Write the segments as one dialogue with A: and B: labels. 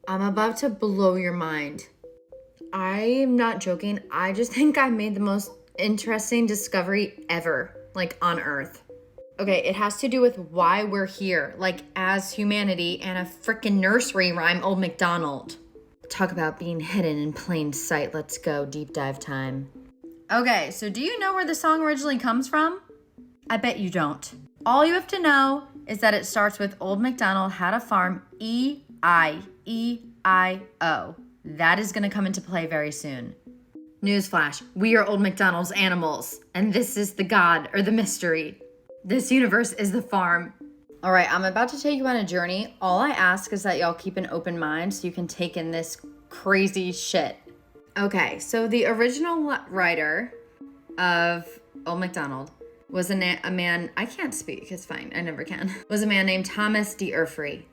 A: I'm about to blow your mind. I'm not joking. I just think I made the most interesting discovery ever, like on Earth. Okay, it has to do with why we're here, like as humanity, and a freaking nursery rhyme, Old Macdonald. Talk about being hidden in plain sight. Let's go, deep dive time. Okay, so do you know where the song originally comes from? I bet you don't. All you have to know is that it starts with Old Macdonald had a farm, E-I-E-I-O. That is going to come into play very soon. Newsflash, we are Old Macdonald's animals, and this is the god or the mystery. This universe is the farm. All right, I'm about to take you on a journey. All I ask is that y'all keep an open mind so you can take in this crazy shit. Okay, so the original writer of Old Macdonald was a man, I can't speak, it's fine, I never can, was a man named Thomas de Urfey.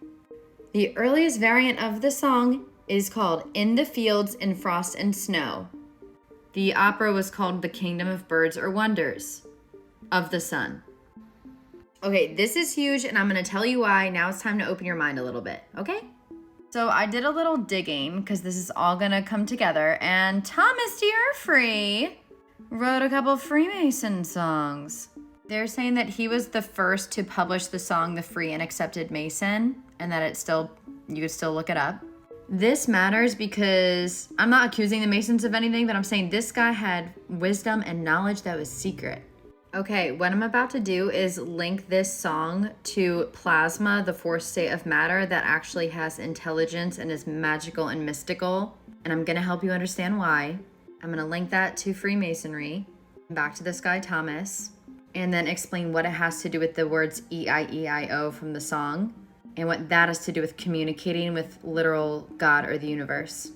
A: The earliest variant of the song is called In the Fields in Frost and Snow. The opera was called The Kingdom of Birds or Wonders of the Sun. Okay, this is huge and I'm going to tell you why. Now it's time to open your mind a little bit, okay? So I did a little digging because this is all going to come together, and Thomas de Urfey wrote a couple Freemason songs. They're saying that he was the first to publish the song The Free and Accepted Mason, and that you could still look it up. This matters because I'm not accusing the Masons of anything, but I'm saying this guy had wisdom and knowledge that was secret. Okay, what I'm about to do is link this song to plasma, the fourth state of matter that actually has intelligence and is magical and mystical. And I'm going to help you understand why. I'm going to link that to Freemasonry, back to this guy Thomas, and then explain what it has to do with the words E-I-E-I-O from the song, and what that has to do with communicating with literal God or the universe.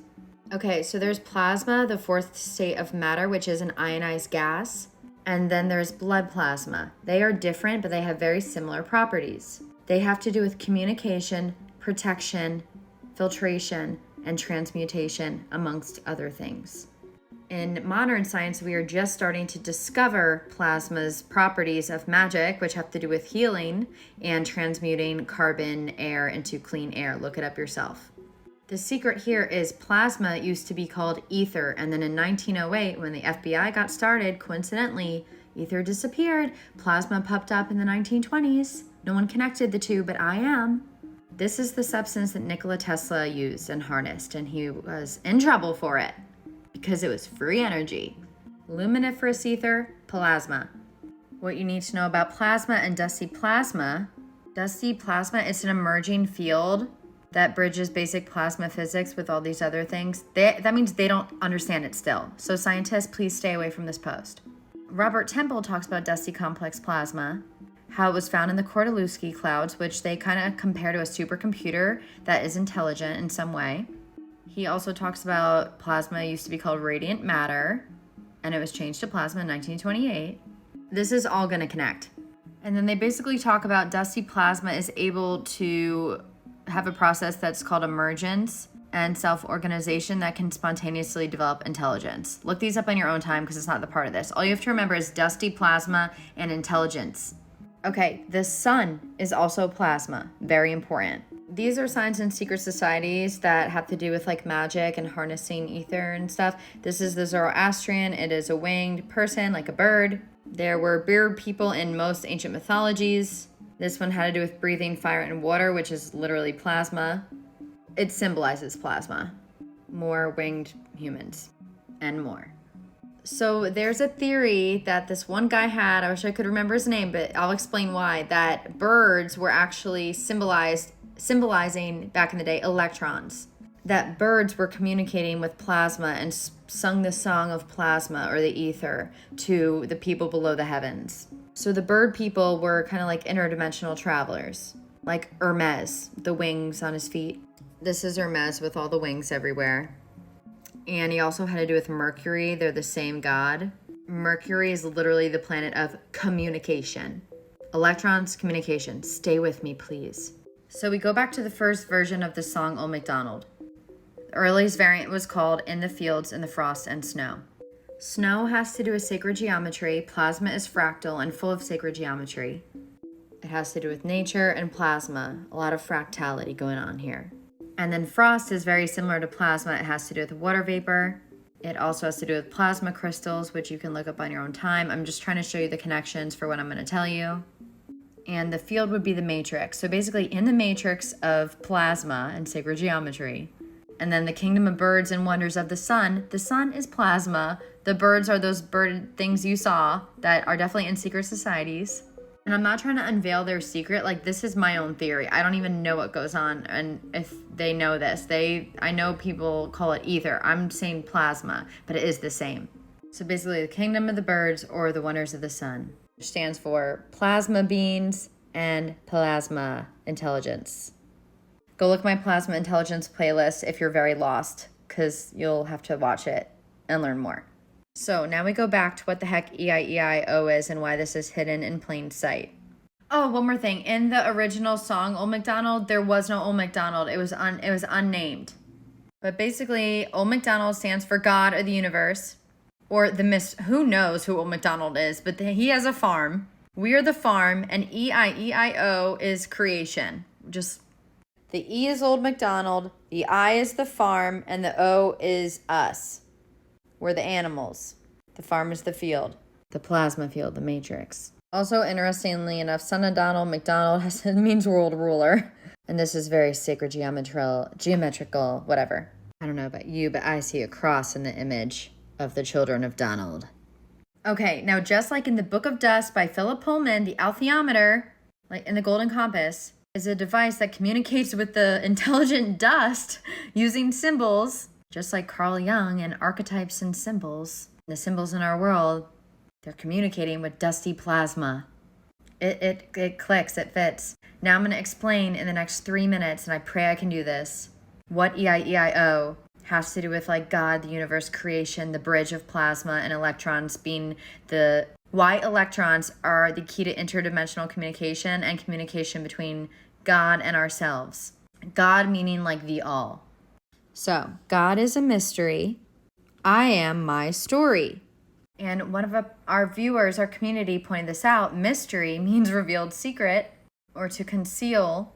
A: Okay, so there's plasma, the fourth state of matter, which is an ionized gas. And then there's blood plasma. They are different, but they have very similar properties. They have to do with communication, protection, filtration, and transmutation, amongst other things. In modern science, we are just starting to discover plasma's properties of magic, which have to do with healing and transmuting carbon air into clean air. Look it up yourself. The secret here is plasma used to be called ether, and then in 1908, when the FBI got started, coincidentally, ether disappeared. Plasma popped up in the 1920s. No one connected the two, but I am. This is the substance that Nikola Tesla used and harnessed, and he was in trouble for it because it was free energy. Luminiferous ether, plasma. What you need to know about plasma and dusty plasma. Dusty plasma is an emerging field that bridges basic plasma physics with all these other things. That means they don't understand it still. So scientists, please stay away from this post. Robert Temple talks about dusty complex plasma, how it was found in the Kordylewski clouds, which they kind of compare to a supercomputer that is intelligent in some way. He also talks about plasma used to be called radiant matter, and it was changed to plasma in 1928. This is all going to connect. And then they basically talk about dusty plasma is able to have a process that's called emergence and self-organization that can spontaneously develop intelligence. Look these up on your own time because it's not the part of this. All you have to remember is dusty plasma and intelligence. Okay, the sun is also plasma. Very important. These are science and secret societies that have to do with like magic and harnessing ether and stuff. This is the Zoroastrian. It is a winged person, like a bird. There were bird people in most ancient mythologies. This one had to do with breathing fire and water, which is literally plasma. It symbolizes plasma. More winged humans and more. So there's a theory that this one guy had, I wish I could remember his name, but I'll explain why, that birds were actually symbolizing back in the day electrons. That birds were communicating with plasma and sung the song of plasma or the ether to the people below the heavens. So the bird people were kind of like interdimensional travelers, like Hermes, the wings on his feet. This is Hermes with all the wings everywhere. And he also had to do with Mercury. They're the same god. Mercury is literally the planet of communication. Electrons, communication. Stay with me, please. So we go back to the first version of the song Old Macdonald. The earliest variant was called In the Fields in the Frost and Snow. Snow has to do with sacred geometry. Plasma is fractal and full of sacred geometry. It has to do with nature and plasma. A lot of fractality going on here. And then frost is very similar to plasma. It has to do with water vapor. It also has to do with plasma crystals, which you can look up on your own time. I'm just trying to show you the connections for what I'm going to tell you. And the field would be the matrix. So basically in the matrix of plasma and sacred geometry, and then the kingdom of birds and wonders of the sun is plasma. The birds are those bird things you saw that are definitely in secret societies. And I'm not trying to unveil their secret. Like, this is my own theory. I don't even know what goes on. And if they know this, I know people call it ether. I'm saying plasma, but it is the same. So basically the kingdom of the birds or the wonders of the sun, which stands for plasma beings and plasma intelligence. Go look at my plasma intelligence playlist if you're very lost, because you'll have to watch it and learn more. So now we go back to what the heck EIEIO is and why this is hidden in plain sight. Oh, one more thing. In the original song, Old Macdonald, there was no Old Macdonald. It was unnamed. But basically, Old Macdonald stands for God or the universe, or the who knows who Old Macdonald is, but he has a farm. We are the farm, and EIEIO is creation. Just the E is Old Macdonald, the I is the farm, and the O is us. We're the animals. The farm is the field. The plasma field, the matrix. Also, interestingly enough, Son of Donald McDonald means world ruler. And this is very sacred geometrical, whatever. I don't know about you, but I see a cross in the image of the children of Donald. Okay, now just like in the Book of Dust by Philip Pullman, the althiometer, like in the Golden Compass, is a device that communicates with the intelligent dust using symbols. Just like Carl Jung and archetypes and symbols, the symbols in our world, they're communicating with dusty plasma. It clicks, it fits. Now I'm going to explain in the next 3 minutes, and I pray I can do this, what EIEIO has to do with like God, the universe, creation, the bridge of plasma, and electrons being why electrons are the key to interdimensional communication and communication between God and ourselves. God meaning like the all. So, God is a mystery. I am my story. And one of our viewers, our community, pointed this out. Mystery means revealed secret, or to conceal,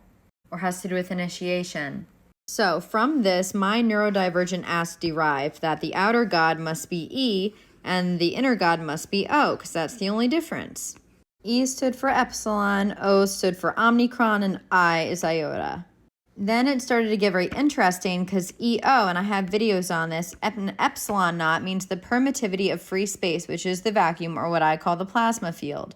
A: or has to do with initiation. So, from this, my neurodivergent ass derived that the outer God must be E, and the inner God must be O, because that's the only difference. E stood for epsilon, O stood for omicron, and I is iota. Then it started to get very interesting because EO, and I have videos on this, an epsilon knot means the permittivity of free space, which is the vacuum, or what I call the plasma field.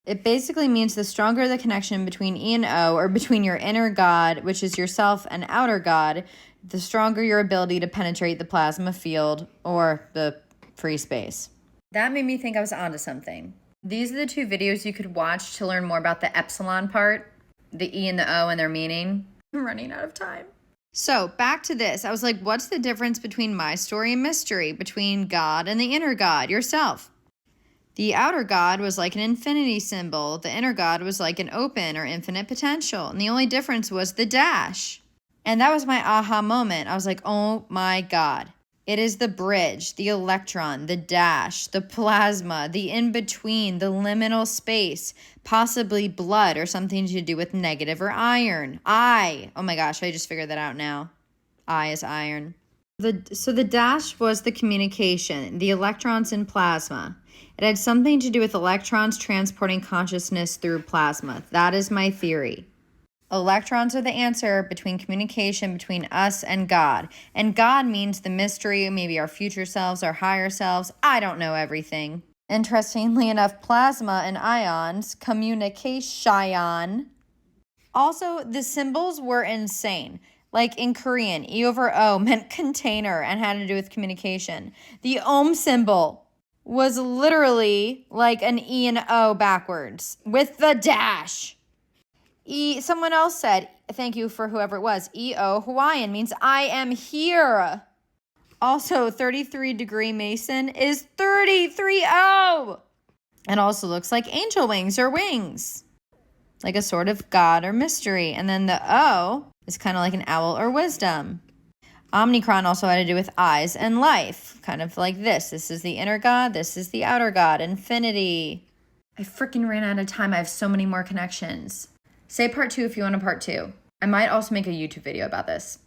A: It basically means the stronger the connection between E and O, or between your inner God, which is yourself, and outer God, the stronger your ability to penetrate the plasma field, or the free space. That made me think I was onto something. These are the 2 videos you could watch to learn more about the epsilon part, the E and the O and their meaning. I'm running out of time. So back to this. I was like, what's the difference between my story and mystery, between God and the inner God, yourself? The outer God was like an infinity symbol. The inner God was like an open or infinite potential. And the only difference was the dash. And that was my aha moment. I was like, oh my God. It is the bridge, the electron, the dash, the plasma, the in-between, the liminal space, possibly blood or something to do with negative or iron. Oh my gosh, I just figured that out now. I is iron. So the dash was the communication, the electrons in plasma. It had something to do with electrons transporting consciousness through plasma. That is my theory. Electrons are the answer between communication between us and God. And God means the mystery, maybe our future selves, our higher selves. I don't know everything. Interestingly enough, plasma and ions, communication. Also, the symbols were insane. Like in Korean, E over O meant container and had to do with communication. The ohm symbol was literally like an E and O backwards with the dash. Someone else said, thank you for whoever it was, EO Hawaiian means I am here. Also, 33-degree Mason is 33-0. It also looks like angel wings or wings, like a sort of God or mystery. And then the O is kind of like an owl or wisdom. Omicron also had to do with eyes and life, kind of like this. This is the inner God. This is the outer God, infinity. I freaking ran out of time. I have so many more connections. Say part 2 if you want a part 2. I might also make a YouTube video about this.